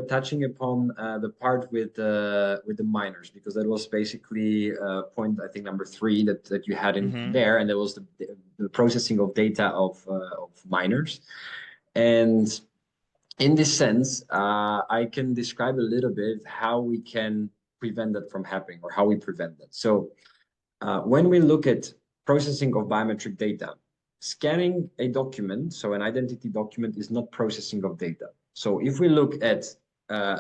touching upon the part with the minors, because that was basically point, I think, number 3 that you had in there, and there was the processing of data of minors. And in this sense, I can describe a little bit how we can prevent that from happening, or how we prevent that. So when we look at processing of biometric data, scanning a document, so an identity document, is not processing of data. So if we look at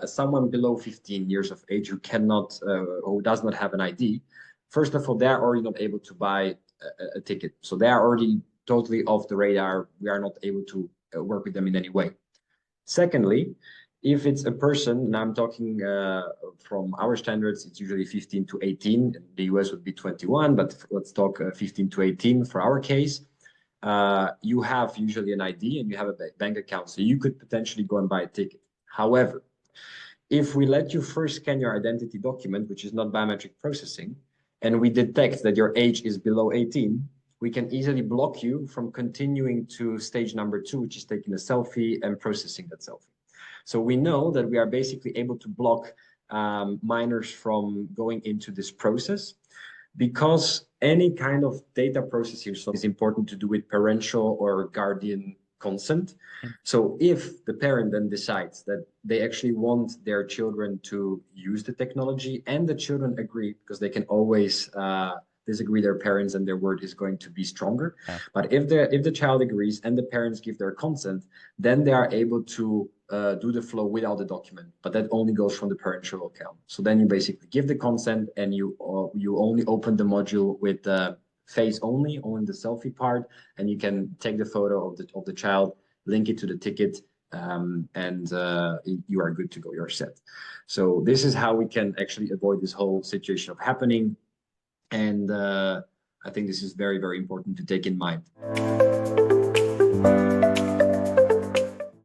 someone below 15 years of age who cannot, who does not have an ID, first of all, they are already not able to buy a ticket. So they are already totally off the radar. We are not able to work with them in any way. Secondly, if it's a person, and I'm talking from our standards, it's usually 15 to 18. In the US would be 21, but let's talk 15 to 18 for our case. You have usually an ID and you have a bank account, so you could potentially go and buy a ticket. However, if we let you first scan your identity document, which is not biometric processing, and we detect that your age is below 18, we can easily block you from continuing to stage number 2, which is taking a selfie and processing that selfie. So we know that we are basically able to block minors from going into this process, because any kind of data processing is important to do with parental or guardian consent. So if the parent then decides that they actually want their children to use the technology, and the children agree, because they can always disagree their parents and their word is going to be stronger. Yeah. But if the child agrees and the parents give their consent, then they are able to do the flow without the document, but that only goes from the parental account. So then you basically give the consent, and you only open the module with the face only the selfie part, and you can take the photo of the child, link it to the ticket, and you are good to go. You're set. So this is how we can actually avoid this whole situation of happening. And I think this is very, very important to take in mind.